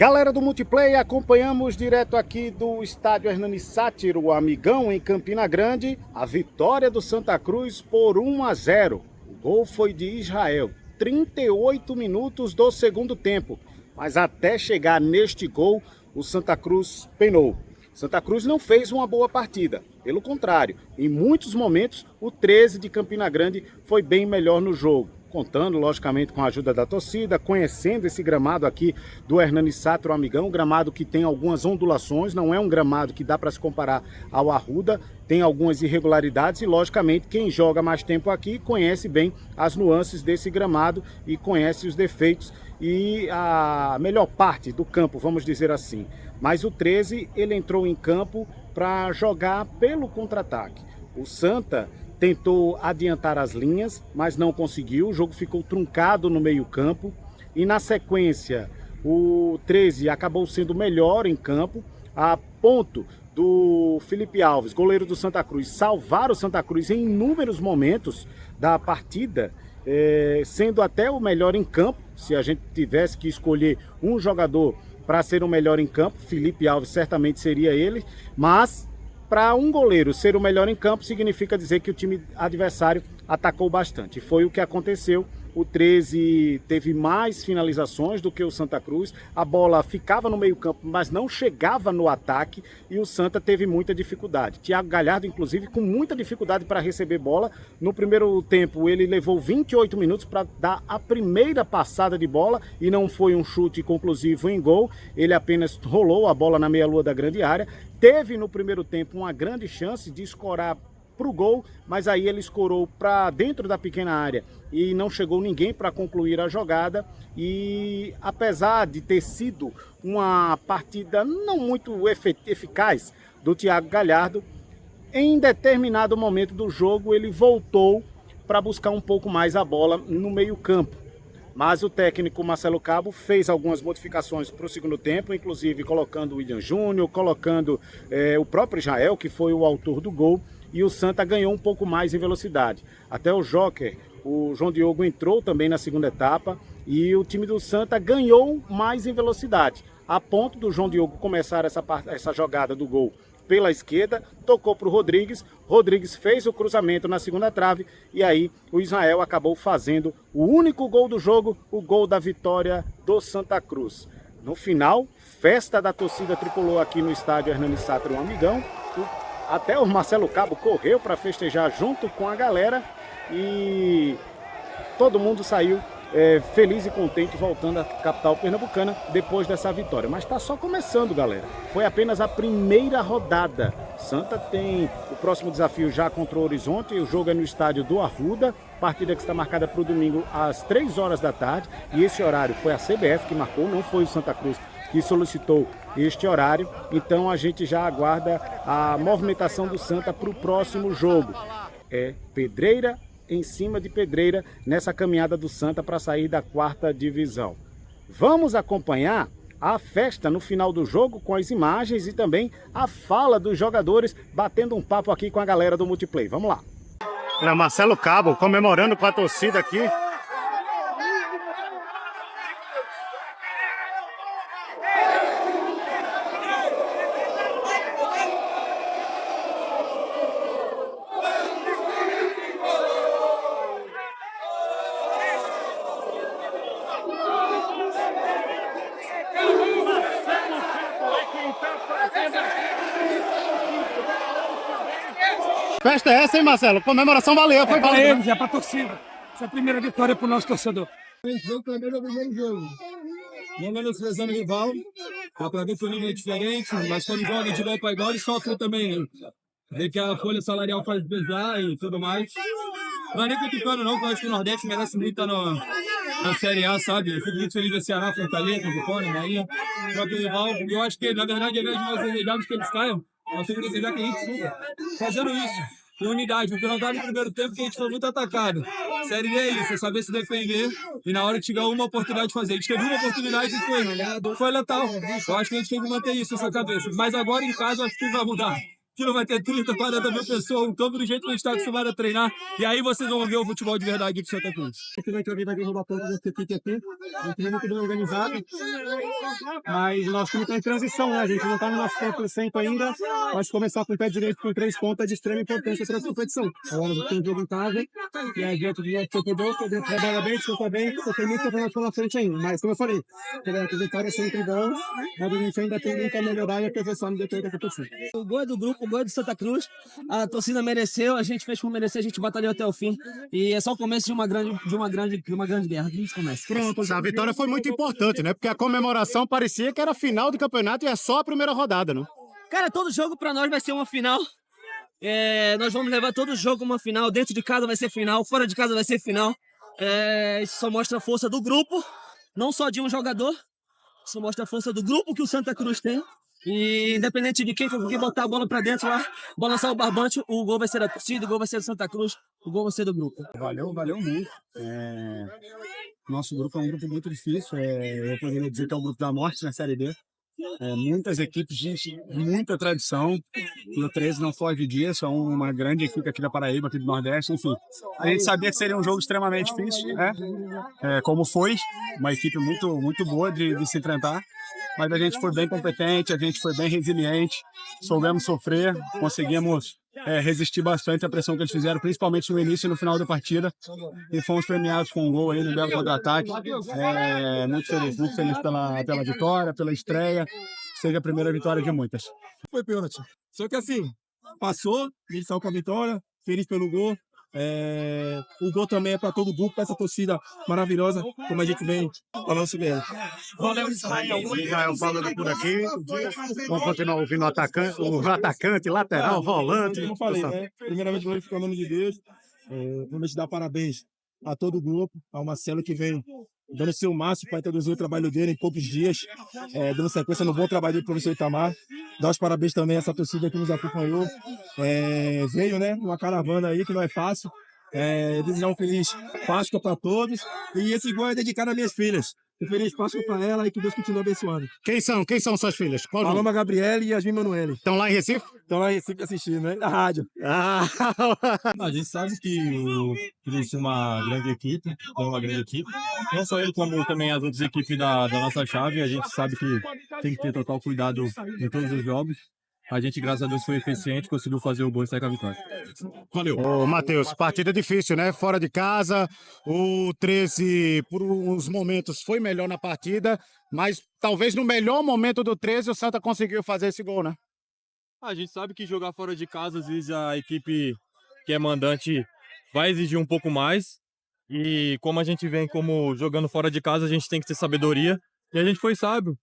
Galera do Multiplay, acompanhamos direto aqui do estádio Hernani Sátiro, o Amigão, em Campina Grande, a vitória do Santa Cruz por 1-0. O gol foi de Israel, 38 minutos do segundo tempo, mas até chegar neste gol, o Santa Cruz penou. Santa Cruz não fez uma boa partida, pelo contrário, em muitos momentos o 13 de Campina Grande foi bem melhor no jogo. Contando, logicamente, com a ajuda da torcida, conhecendo esse gramado aqui do Hernani Sátiro Amigão, um gramado que tem algumas ondulações, não é um gramado que dá para se comparar ao Arruda, tem algumas irregularidades e, logicamente, quem joga mais tempo aqui conhece bem as nuances desse gramado e conhece os defeitos e a melhor parte do campo, vamos dizer assim. Mas o 13, ele entrou em campo para jogar pelo contra-ataque. O Santa tentou adiantar as linhas, mas não conseguiu. O jogo ficou truncado no meio-campo. E na sequência, o 13 acabou sendo melhor em campo, a ponto do Felipe Alves, goleiro do Santa Cruz, salvar o Santa Cruz em inúmeros momentos da partida, sendo até o melhor em campo. Se a gente tivesse que escolher um jogador para ser o melhor em campo, Felipe Alves certamente seria ele, mas para um goleiro ser o melhor em campo, significa dizer que o time adversário atacou bastante. Foi o que aconteceu. O 13 teve mais finalizações do que o Santa Cruz. A bola ficava no meio campo, mas não chegava no ataque. E o Santa teve muita dificuldade. Thiago Galhardo, inclusive, com muita dificuldade para receber bola. No primeiro tempo, ele levou 28 minutos para dar a primeira passada de bola. E não foi um chute conclusivo em gol. Ele apenas rolou a bola na meia-lua da grande área. Teve no primeiro tempo uma grande chance de escorar para o gol, mas aí ele escorou para dentro da pequena área e não chegou ninguém para concluir a jogada. E apesar de ter sido uma partida não muito eficaz do Thiago Galhardo, em determinado momento do jogo ele voltou para buscar um pouco mais a bola no meio-campo. Mas o técnico Marcelo Cabo fez algumas modificações para o segundo tempo, inclusive colocando o William Júnior, colocando o próprio Israel, que foi o autor do gol, e o Santa ganhou um pouco mais em velocidade. Até o Joker, o João Diogo, entrou também na segunda etapa e o time do Santa ganhou mais em velocidade, a ponto do João Diogo começar essa jogada do gol pela esquerda, tocou para o Rodrigues, Rodrigues fez o cruzamento na segunda trave e aí o Israel acabou fazendo o único gol do jogo, o gol da vitória do Santa Cruz. No final, festa da torcida tricolor aqui no estádio Hernani Sátiro Amigão. Até o Marcelo Cabo correu para festejar junto com a galera e todo mundo saiu feliz e contente voltando à capital pernambucana depois dessa vitória. Mas está só começando, galera. Foi apenas a primeira rodada. Santa tem o próximo desafio já contra o Horizonte. O jogo é no estádio do Arruda. Partida que está marcada para o domingo às 3 horas da tarde. E esse horário foi a CBF que marcou, não foi o Santa Cruz que solicitou este horário. Então a gente já aguarda a movimentação do Santa para o próximo jogo. É pedreira em cima de pedreira nessa caminhada do Santa para sair da 4ª divisão. Vamos acompanhar a festa no final do jogo com as imagens e também a fala dos jogadores batendo um papo aqui com a galera do Multiplay. Vamos lá. Marcelo Cabo comemorando com a torcida aqui. Festa é essa, hein, Marcelo? Comemoração valeu, foi para eles, é para a torcida. Essa é a primeira vitória para o nosso torcedor. Esse jogo também é o primeiro jogo. Não menosprezando o rival, para ver que o nível é diferente, mas quando joga de igual para igual, eles sofrem também. Vê que a folha salarial faz pesar e tudo mais. Não é nem criticando, não, porque eu acho que o Nordeste merece muito estar na Série A, sabe? Eu fico muito feliz da Ceará, Fortaleza, Vitória, Bahia, o próprio rival. Eu acho que, na verdade, ao invés de nós desejarmos que eles caiam, nós temos que desejar que a gente suba. Fazendo isso, com unidade, porque não dá no primeiro tempo que a gente foi muito atacado. Série B é isso, é saber se defender e na hora que tiver uma oportunidade de fazer. A gente teve uma oportunidade e foi letal. Eu acho que a gente tem que manter isso nessa cabeça. Mas agora em casa, eu acho que vai mudar. que não vai ter 30, 40 mil pessoas, um campo do jeito que a gente está acostumado a treinar. E aí vocês vão ver o futebol de verdade aqui do Santa Cruz. Esse vai vir derrubar todos esse pique aqui. O time muito bem organizado. Mas o nosso time está em transição, né? A gente não está no nosso 100% ainda. Mas começar com o pé direito com 3 pontos é de extrema importância para essa competição. Agora tem um jogo em casa. E a gente trabalha bem, desculpa bem. Só tem muito campeonato pela frente ainda. Mas como eu falei, a vitória é sempre bom. Mas a gente ainda tem muito a melhorar e a aperfeiçoar no decorrer da competição. O gol é do grupo, o gol é do Santa Cruz. A torcida mereceu, a gente fez por merecer, a gente batalhou até o fim. E é só o começo de uma grande guerra. A gente começa. Pronto, a vitória foi muito importante, né? Porque a comemoração parecia que era final do campeonato e é só a primeira rodada, né? Cara, todo jogo pra nós vai ser uma final. Nós vamos levar todo jogo como uma final. Dentro de casa vai ser final, fora de casa vai ser final. Isso só mostra a força do grupo, não só de um jogador. Isso mostra a força do grupo que o Santa Cruz tem. E independente de quem botar a bola pra dentro lá, balançar o barbante, o gol vai ser da torcida, o gol vai ser do Santa Cruz, o gol vai ser do grupo. Valeu muito. Nosso grupo é um grupo muito difícil. Eu poderia dizer que é o grupo da morte na Série B. Muitas equipes de muita tradição. E o 13 não foge disso. É uma grande equipe aqui da Paraíba, aqui do Nordeste. Enfim, a gente sabia que seria um jogo extremamente difícil, né? Como foi, uma equipe muito, muito boa de se enfrentar. Mas a gente foi bem competente, a gente foi bem resiliente, soubemos sofrer, conseguimos resistir bastante à pressão que eles fizeram, principalmente no início e no final da partida, e fomos premiados com um gol aí no belo contra-ataque. Muito feliz pela vitória, pela estreia, seja a primeira vitória de muitas. Foi pênalti. Só que assim, passou, a gente saiu com a vitória, feliz pelo gol. O gol também é para todo o grupo, para essa torcida maravilhosa, como a gente vem falando sobre ela. Valeu, Israel falando por aqui. Vamos continuar ouvindo o atacante, lateral, volante. Como eu falei, né? Primeiramente, glorificar o nome de Deus. Vamos dar parabéns a todo o grupo, ao Marcelo que vem dando o seu máximo para introduzir o trabalho dele em poucos dias, dando sequência no bom trabalho do professor Itamar. Dar os parabéns também a essa torcida que nos acompanhou. Veio, né, uma caravana aí que não é fácil. Desejar um feliz Páscoa para todos. E esse gol é dedicado às minhas filhas. Um feliz Páscoa para ela e que Deus continue abençoando. Quem são suas filhas? Qual Paloma Gabriele e Yasmin Manuele. Estão lá em Recife? Estão lá em Recife assistindo, né? Na rádio. A gente sabe que o Cris tem uma grande equipe, Não só ele, como também as outras equipes da nossa chave. A gente sabe que tem que ter total cuidado em todos os jogos. A gente, graças a Deus, foi eficiente, conseguiu fazer o gol e sair com a vitória. Valeu. Ô, Matheus, partida difícil, né? Fora de casa, o 13, por uns momentos, foi melhor na partida, mas talvez no melhor momento do 13 o Santa conseguiu fazer esse gol, né? A gente sabe que jogar fora de casa, às vezes a equipe que é mandante vai exigir um pouco mais. E como a gente vem como jogando fora de casa, a gente tem que ter sabedoria. E a gente foi sábio.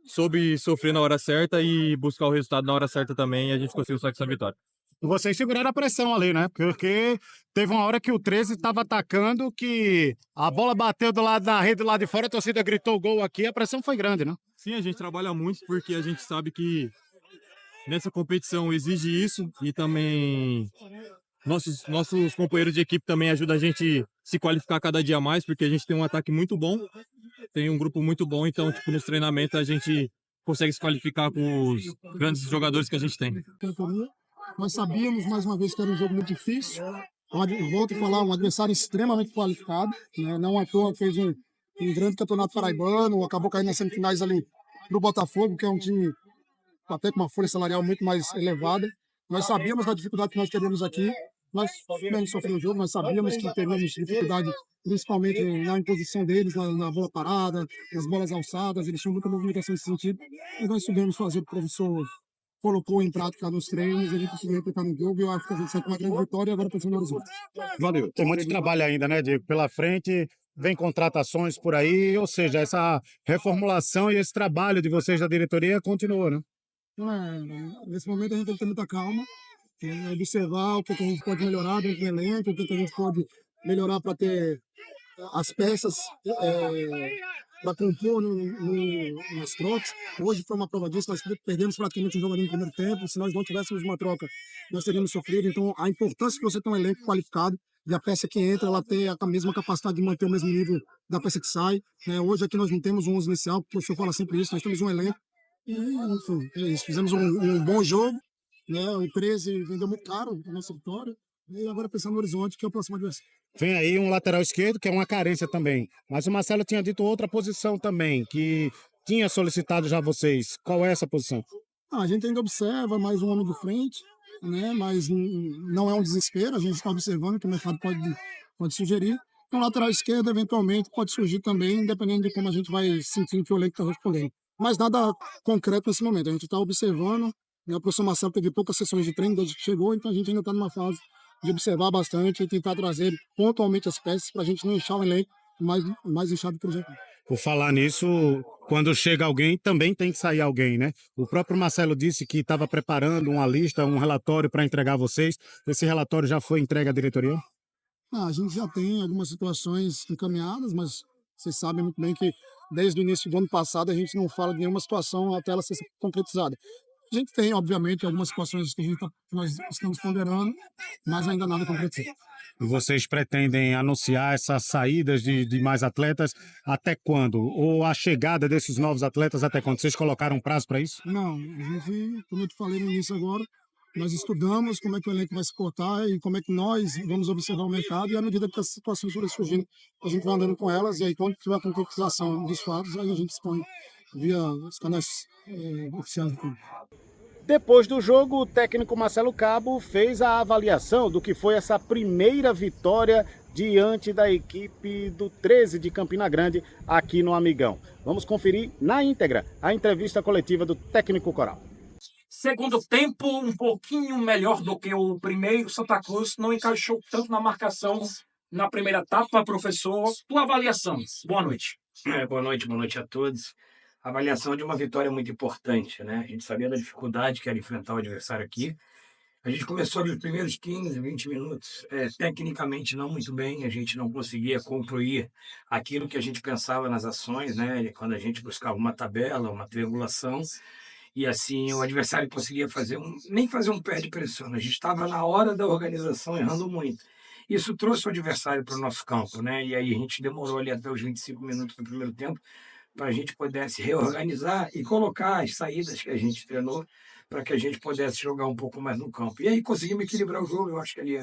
Soube sofrer na hora certa e buscar o resultado na hora certa também, e a gente conseguiu sair com essa vitória. Vocês seguraram a pressão ali, né? Porque teve uma hora que o 13 estava atacando, que a bola bateu do lado da rede, do lado de fora, a torcida gritou gol aqui, a pressão foi grande, né? Sim, a gente trabalha muito porque a gente sabe que nessa competição exige isso, e também nossos companheiros de equipe também ajudam a gente a se qualificar cada dia mais, porque a gente tem um ataque muito bom, tem um grupo muito bom, então nos treinamentos a gente consegue se qualificar com os grandes jogadores que a gente tem. Nós sabíamos, mais uma vez, que era um jogo muito difícil. Volto a falar, um adversário extremamente qualificado, né? Não à toa fez um grande campeonato paraibano, acabou caindo nas semifinais ali no Botafogo, que é um time até com uma folha salarial muito mais elevada. Nós sabíamos da dificuldade que nós teríamos aqui. Nós menos sofremos o jogo, nós sabíamos que teríamos dificuldade, principalmente na imposição deles, na bola parada, nas bolas alçadas. Eles tinham muita movimentação nesse sentido. E nós soubemos fazer o que o professor colocou em prática nos treinos, a gente conseguiu aplicar no jogo. E eu acho que a gente saiu com uma grande vitória e agora está sendo resultado. Valeu. Tem muito trabalho ainda, né, Diego? Pela frente, vem contratações por aí, ou seja, essa reformulação e esse trabalho de vocês da diretoria continua, né? Nesse momento a gente tem que ter muita calma, observar o que a gente pode melhorar dentro do elenco, o que a gente pode melhorar para ter as peças para compor nas trocas. Hoje foi uma prova disso, nós perdemos praticamente um jogo ali no primeiro tempo. Se nós não tivéssemos uma troca, nós teríamos sofrido. Então, a importância de você ter um elenco qualificado e a peça que entra, ela ter a mesma capacidade de manter o mesmo nível da peça que sai. Hoje aqui nós não temos um 11 inicial, porque o senhor fala sempre isso, nós temos um elenco. E, enfim, é isso. Fizemos um bom jogo né? O 13 vendeu muito caro a nossa vitória. E agora pensando no Horizonte, que é o próximo adversário. Vem aí um lateral esquerdo, que é uma carência também. Mas o Marcelo tinha dito outra posição também, que tinha solicitado já vocês. Qual é essa posição? A gente ainda observa mais um homem de frente, né? Mas não é um desespero, a gente está observando que o mercado pode sugerir. Então, lateral esquerdo, eventualmente, pode surgir também, independente de como a gente vai sentindo que o elenco está respondendo. Mas nada concreto nesse momento, a gente está observando, né? O professor Marcelo teve poucas sessões de treino desde que chegou, então a gente ainda está numa fase de observar bastante e tentar trazer pontualmente as peças para a gente não inchar o elenco mais inchado que o projeto. Por falar nisso, quando chega alguém, também tem que sair alguém, né? O próprio Marcelo disse que estava preparando uma lista, um relatório para entregar a vocês. Esse relatório já foi entregue à diretoria? A gente já tem algumas situações encaminhadas, mas vocês sabem muito bem que desde o início do ano passado a gente não fala de nenhuma situação até ela ser concretizada. A gente tem, obviamente, algumas situações que nós estamos ponderando, mas ainda nada concretizado. E vocês pretendem anunciar essas saídas de mais atletas até quando? Ou a chegada desses novos atletas até quando? Vocês colocaram um prazo para isso? Não, a gente, como eu te falei no início agora, nós estudamos como é que o elenco vai se portar e como é que nós vamos observar o mercado e à medida que as situações forem surgindo, a gente vai andando com elas e aí quando tiver a concretização dos fatos, aí a gente expõe via os canais oficiais do clube. Depois do jogo, o técnico Marcelo Cabo fez a avaliação do que foi essa primeira vitória diante da equipe do 13 de Campina Grande aqui no Amigão. Vamos conferir na íntegra a entrevista coletiva do técnico Coral. Segundo tempo, um pouquinho melhor do que o primeiro. Santa Cruz não encaixou tanto na marcação na primeira etapa, professor. Tua avaliação. Boa noite. Boa noite a todos. A avaliação de uma vitória muito importante, né? A gente sabia da dificuldade que era enfrentar o adversário aqui. A gente começou nos primeiros 15, 20 minutos, tecnicamente não muito bem, a gente não conseguia concluir aquilo que a gente pensava nas ações, né? Quando a gente buscava uma tabela, uma triangulação, e assim o adversário conseguia nem fazer um pé de pressão. A gente estava na hora da organização errando muito. Isso trouxe o adversário para o nosso campo, né? E aí a gente demorou ali até os 25 minutos do primeiro tempo para a gente pudesse reorganizar e colocar as saídas que a gente treinou para que a gente pudesse jogar um pouco mais no campo. E aí conseguimos equilibrar o jogo. Eu acho que ali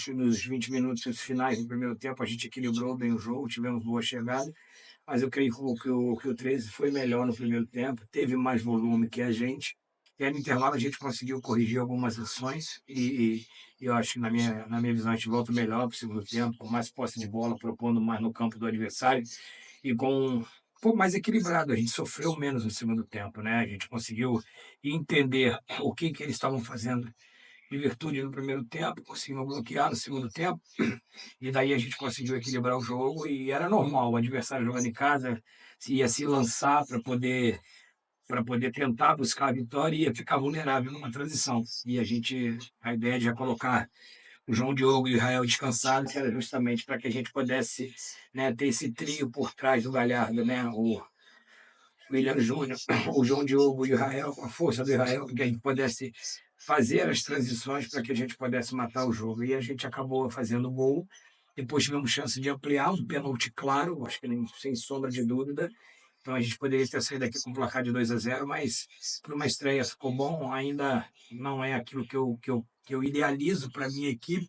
nos 20 minutos finais do primeiro tempo a gente equilibrou bem o jogo, tivemos boa chegada, mas eu creio que o 13 foi melhor no primeiro tempo, teve mais volume que a gente. E aí, no intervalo, a gente conseguiu corrigir algumas ações e eu acho que, na minha visão, a gente volta melhor para o segundo tempo, com mais posse de bola, propondo mais no campo do adversário e com um pouco mais equilibrado. A gente sofreu menos no segundo tempo, né? A gente conseguiu entender o que eles estavam fazendo de virtude no primeiro tempo, conseguimos bloquear no segundo tempo, e daí a gente conseguiu equilibrar o jogo e era normal, o adversário jogando em casa ia se lançar para poder tentar buscar a vitória e ia ficar vulnerável numa transição. E a ideia de já colocar o João Diogo e o Israel descansados era justamente para que a gente pudesse, né, ter esse trio por trás do Galhardo, né, o William Júnior, o João Diogo e o Israel, com a força do Israel, para que a gente pudesse fazer as transições para que a gente pudesse matar o jogo. E a gente acabou fazendo gol. Depois tivemos chance de ampliar, um pênalti claro, acho que nem, sem sombra de dúvida. Então a gente poderia ter saído daqui com um placar de 2-0, mas para uma estreia ficou bom. Ainda não é aquilo que eu idealizo para a minha equipe,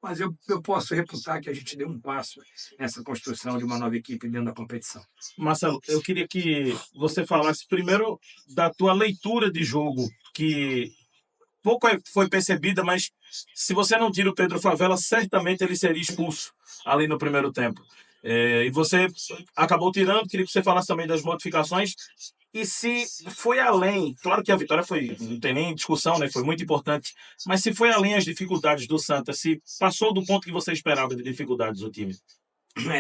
mas eu posso reputar que a gente deu um passo nessa construção de uma nova equipe dentro da competição. Marcelo, eu queria que você falasse primeiro da tua leitura de jogo, que pouco foi percebida, mas se você não tira o Pedro Favela, certamente ele seria expulso ali no primeiro tempo. E você acabou tirando, queria que você falasse também das modificações e se foi além, claro que a vitória foi, não tem nem discussão, né? Foi muito importante, mas se foi além as dificuldades do Santa, se passou do ponto que você esperava de dificuldades do time.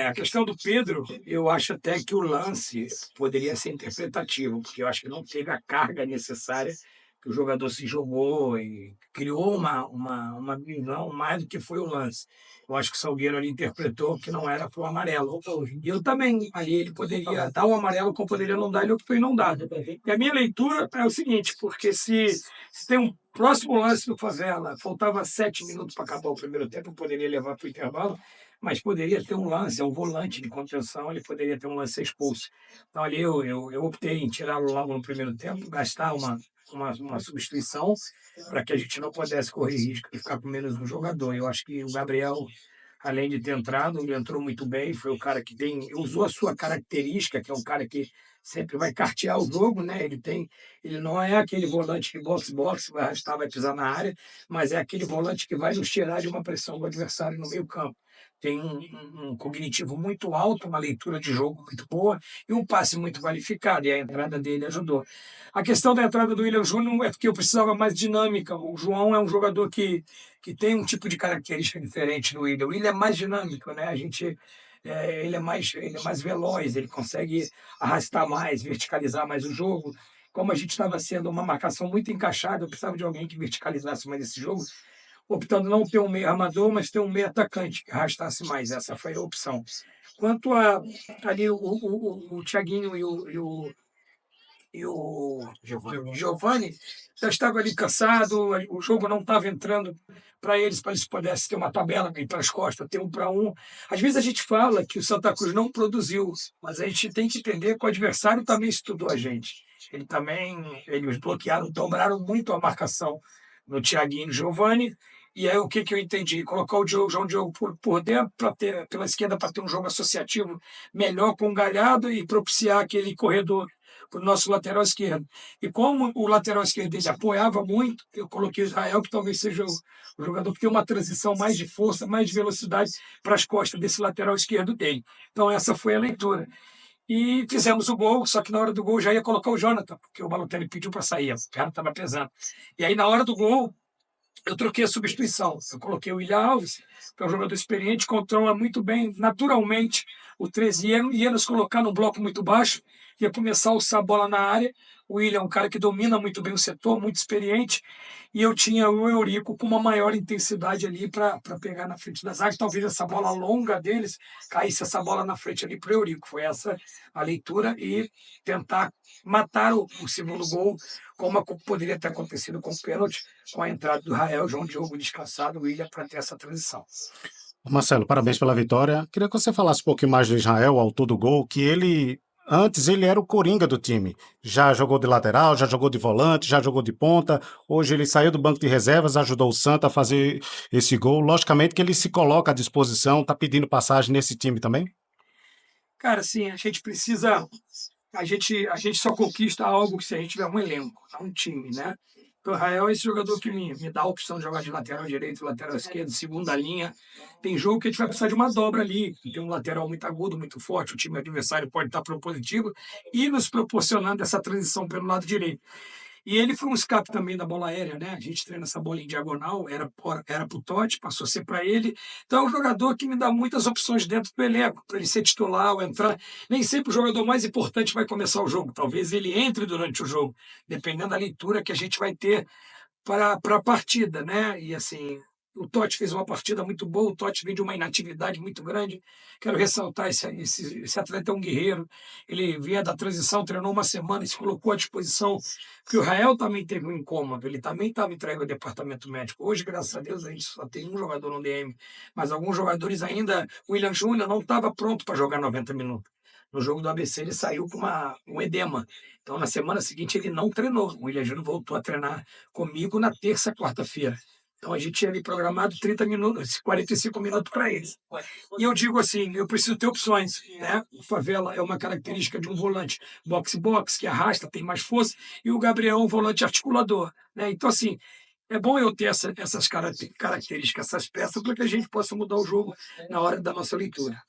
A questão do Pedro, eu acho até que o lance poderia ser interpretativo, porque eu acho que não teve a carga necessária que o jogador se jogou e criou uma visão mais do que foi o lance. Eu acho que o Salgueiro ali interpretou que não era para o amarelo. E eu também, ali ele poderia dar um amarelo, como poderia não dar, ele optou em não dar. E a minha leitura é o seguinte, porque se tem um próximo lance do Favela, faltava 7 minutos para acabar o primeiro tempo, eu poderia levar para o intervalo, mas poderia ter um lance, é um volante de contenção, ele poderia ter um lance ser expulso. Então ali eu optei em tirá-lo logo no primeiro tempo, gastar uma substituição para que a gente não pudesse correr risco de ficar com menos um jogador. Eu acho que o Gabriel, além de ter entrado, ele entrou muito bem, foi o cara que usou a sua característica, que é um cara que sempre vai cartear o jogo, né? Ele não é aquele volante de boxe, vai arrastar, vai pisar na área, mas é aquele volante que vai nos tirar de uma pressão do adversário no meio-campo. Tem um cognitivo muito alto, uma leitura de jogo muito boa e um passe muito qualificado, e a entrada dele ajudou. A questão da entrada do William Júnior é porque eu precisava mais dinâmica. O João é um jogador que tem um tipo de característica diferente do William. O William é mais dinâmico, né? Ele é mais veloz, ele consegue arrastar mais, verticalizar mais o jogo. Como a gente estava sendo uma marcação muito encaixada, eu precisava de alguém que verticalizasse mais esse jogo, optando não ter um meio armador, mas ter um meio atacante que arrastasse mais. Essa foi a opção. Quanto a ali o Thiaguinho e o Giovani já estavam ali cansados, o jogo não estava entrando para eles pudessem ter uma tabela ir para as costas, ter 1-1. Às vezes a gente fala que o Santa Cruz não produziu, mas a gente tem que entender que o adversário também estudou a gente. Eles bloquearam, dobraram muito a marcação no Thiaguinho e no Giovani. E aí o que eu entendi? Colocar o João Diogo por dentro, pela esquerda, para ter um jogo associativo melhor com o Galhardo e propiciar aquele corredor para o nosso lateral esquerdo. E como o lateral esquerdo dele apoiava muito, eu coloquei o Israel, que talvez seja o jogador que tem uma transição mais de força, mais de velocidade para as costas desse lateral esquerdo dele. Então essa foi a leitura. E fizemos o gol, só que na hora do gol já ia colocar o Jonathan, porque o Balotelli pediu para sair, o cara estava pesando. E aí na hora do gol, eu troquei a substituição. Eu coloquei o William Alves, que é um jogador experiente, controla muito bem, naturalmente, o 13 ia nos colocar num bloco muito baixo, ia começar a alçar a bola na área. O William é um cara que domina muito bem o setor, muito experiente, e eu tinha o Eurico com uma maior intensidade ali para pegar na frente das áreas. Talvez essa bola longa deles caísse essa bola na frente ali para o Eurico. Foi essa a leitura e tentar matar o segundo gol, como poderia ter acontecido com o pênalti, com a entrada do Rael, João Diogo descansado, o William, para ter essa transição. Marcelo, parabéns pela vitória. Queria que você falasse um pouquinho mais do Israel, autor do gol, que antes ele era o coringa do time. Já jogou de lateral, já jogou de volante, já jogou de ponta. Hoje ele saiu do banco de reservas, ajudou o Santa a fazer esse gol. Logicamente que ele se coloca à disposição, está pedindo passagem nesse time também? Cara, sim, a gente precisa. A gente só conquista algo se a gente tiver um elenco, não um time, né? Então, o Rael é esse jogador que me dá a opção de jogar de lateral direito, lateral esquerdo, segunda linha. Tem jogo que a gente vai precisar de uma dobra ali. Tem um lateral muito agudo, muito forte. O time adversário pode estar propositivo e nos proporcionando essa transição pelo lado direito. E ele foi um escape também da bola aérea, né? A gente treina essa bola em diagonal, era para o Totti, passou a ser para ele. Então é um jogador que me dá muitas opções dentro do elenco, para ele ser titular ou entrar. Nem sempre o jogador mais importante vai começar o jogo, talvez ele entre durante o jogo, dependendo da leitura que a gente vai ter para a partida, né? E assim, o Totti fez uma partida muito boa, o Totti vem de uma inatividade muito grande. Quero ressaltar esse atleta é um guerreiro. Ele vinha da transição, treinou uma semana e se colocou à disposição, porque o Rael também teve um incômodo, ele também estava entregue ao departamento médico. Hoje, graças a Deus, a gente só tem um jogador no DM, mas alguns jogadores ainda, o William Júnior não estava pronto para jogar 90 minutos. No jogo do ABC, ele saiu com um edema. Então, na semana seguinte, ele não treinou. O William Júnior voltou a treinar comigo na terça, quarta-feira. Então, a gente tinha ali programado 30 minutos, 45 minutos para eles. E eu digo assim, eu preciso ter opções, né? O Favela é uma característica de um volante boxe-boxe, que arrasta, tem mais força, e o Gabriel é um volante articulador, né? Então, assim, é bom eu ter essas características, essas peças, para que a gente possa mudar o jogo na hora da nossa leitura.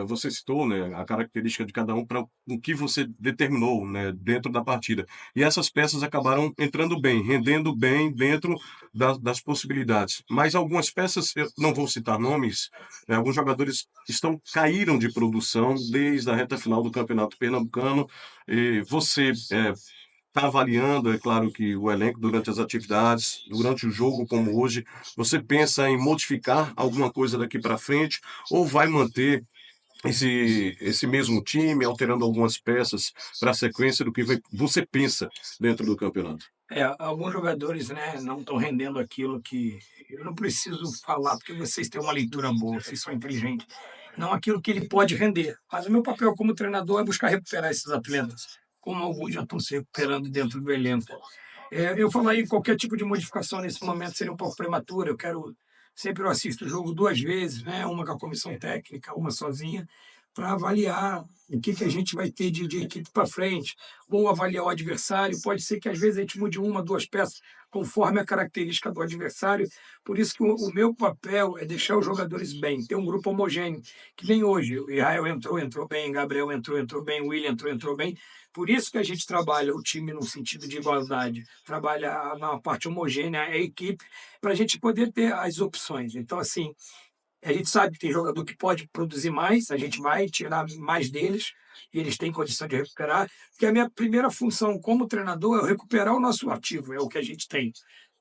Você citou, né, a característica de cada um para o que você determinou, né, dentro da partida. E essas peças acabaram entrando bem, rendendo bem dentro das possibilidades. Mas algumas peças, eu não vou citar nomes, né, alguns jogadores caíram de produção desde a reta final do Campeonato Pernambucano. E você está avaliando, é claro que o elenco durante as atividades, durante o jogo como hoje, você pensa em modificar alguma coisa daqui para frente ou vai manter esse mesmo time, alterando algumas peças para a sequência do que você pensa dentro do campeonato? Alguns jogadores, né, não estão rendendo aquilo que eu não preciso falar, porque vocês têm uma leitura boa, vocês são inteligentes, não aquilo que ele pode render. Mas o meu papel como treinador é buscar recuperar esses atletas, como alguns já estão se recuperando dentro do elenco. Eu falar aí qualquer tipo de modificação nesse momento seria um pouco prematuro. Sempre eu assisto o jogo 2 vezes, né, uma com a comissão técnica, uma sozinha, para avaliar o que a gente vai ter de equipe para frente, ou avaliar o adversário. Pode ser que às vezes a gente mude 1, 2 peças conforme a característica do adversário. Por isso que o meu papel é deixar os jogadores bem, ter um grupo homogêneo, que nem hoje. O Israel entrou bem, Gabriel entrou bem, o William entrou bem. Por isso que a gente trabalha o time no sentido de igualdade, trabalha na parte homogênea, a equipe, para a gente poder ter as opções. Então, assim, a gente sabe que tem jogador que pode produzir mais, a gente vai tirar mais deles, e eles têm condição de recuperar, porque a minha primeira função como treinador é recuperar o nosso ativo, é o que a gente tem.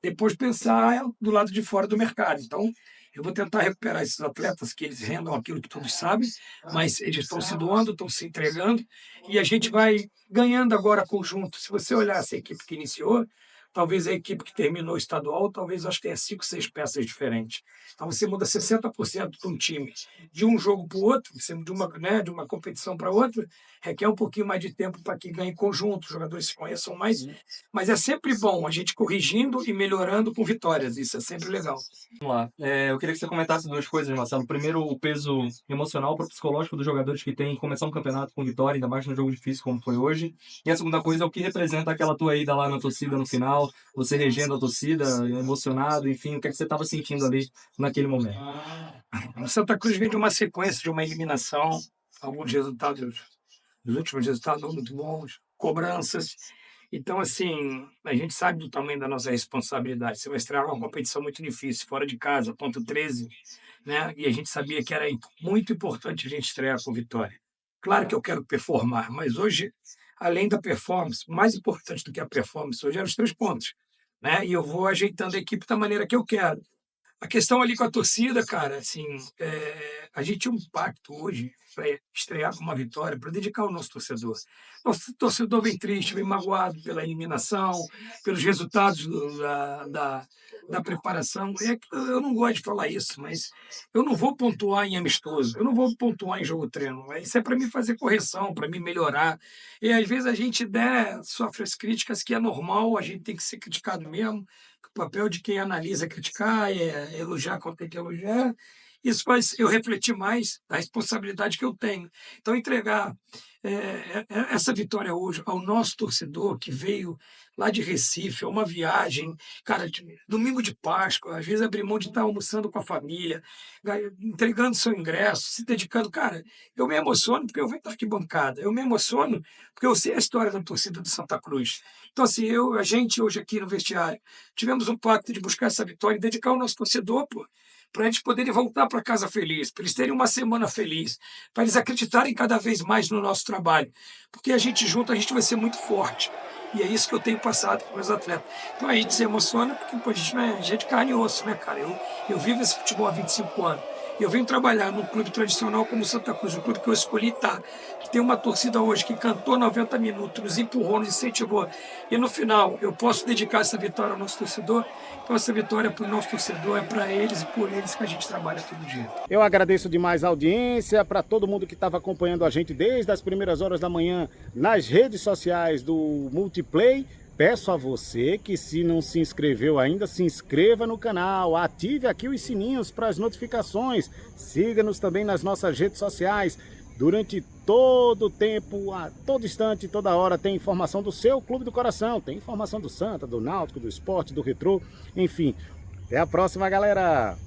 Depois pensar do lado de fora do mercado. Então, eu vou tentar recuperar esses atletas, que eles rendam aquilo que todos sabem, mas eles estão se doando, estão se entregando, e a gente vai ganhando agora conjunto. Se você olhar essa equipe que iniciou, talvez a equipe que terminou o estadual, talvez acho que tenha 5, 6 peças diferentes. Então você muda 60% de um time. De um jogo para o outro, de uma competição para outra, requer um pouquinho mais de tempo para que ganhe conjunto, os jogadores se conheçam mais. Mas é sempre bom a gente corrigindo e melhorando com vitórias. Isso é sempre legal. Vamos lá. Eu queria que você comentasse 2 coisas, Marcelo. Primeiro, o peso emocional para o psicológico dos jogadores que têm que começar um campeonato com vitória, ainda mais num jogo difícil como foi hoje. E a segunda coisa é o que representa aquela tua ida lá na torcida no final, você regendo a torcida, emocionado, enfim, o que é que você estava sentindo ali naquele momento? O Santa Cruz vem de uma sequência de uma eliminação, alguns resultados, os últimos resultados não muito bons, cobranças. Então, assim, a gente sabe do tamanho da nossa responsabilidade. Você vai estrear uma competição muito difícil, fora de casa, ponto 13, né? E a gente sabia que era muito importante a gente estrear com vitória. Claro que eu quero performar, mas hoje, além da performance, mais importante do que a performance hoje eram os 3 pontos, né? E eu vou ajeitando a equipe da maneira que eu quero. A questão ali com a torcida, cara, assim, a gente tinha um pacto hoje para estrear com uma vitória, para dedicar ao nosso torcedor. Nosso torcedor vem triste, vem magoado pela eliminação, pelos resultados da preparação. Eu não gosto de falar isso, mas eu não vou pontuar em amistoso, eu não vou pontuar em jogo-treino. Isso é para mim fazer correção, para mim melhorar. E às vezes a gente sofre as críticas, que é normal, a gente tem que ser criticado mesmo. O papel de quem analisa é criticar, é elogiar quando tem que elogiar. Isso faz eu refletir mais da responsabilidade que eu tenho. Então, entregar essa vitória hoje ao nosso torcedor que veio lá de Recife, é uma viagem, cara, domingo de Páscoa, às vezes abrir mão de estar almoçando com a família, entregando seu ingresso, se dedicando. Cara, eu me emociono porque eu venho da arquibancada, eu me emociono porque eu sei a história da torcida do Santa Cruz. Então, assim, a gente hoje aqui no vestiário, tivemos um pacto de buscar essa vitória e dedicar ao nosso torcedor, pô, para a gente poderem voltar para casa feliz, para eles terem uma semana feliz, para eles acreditarem cada vez mais no nosso trabalho, porque a gente junto, a gente vai ser muito forte. E é isso que eu tenho passado com meus atletas. Então a gente se emociona porque pô, a gente é de carne e osso, né, cara? Eu vivo esse futebol há 25 anos. Eu venho trabalhar num clube tradicional como o Santa Cruz, um clube que eu escolhi estar, que tem uma torcida hoje que cantou 90 minutos, nos empurrou, nos incentivou. E no final, eu posso dedicar essa vitória ao nosso torcedor. Então essa vitória é para o nosso torcedor, é para eles e por eles que a gente trabalha todo dia. Eu agradeço demais a audiência, para todo mundo que estava acompanhando a gente desde as primeiras horas da manhã nas redes sociais do Multiplay. Peço a você que, se não se inscreveu ainda, se inscreva no canal, ative aqui os sininhos para as notificações, siga-nos também nas nossas redes sociais. Durante todo o tempo, a todo instante, toda hora, tem informação do seu clube do coração, tem informação do Santa, do Náutico, do Sport, do Retrô, enfim. Até a próxima, galera!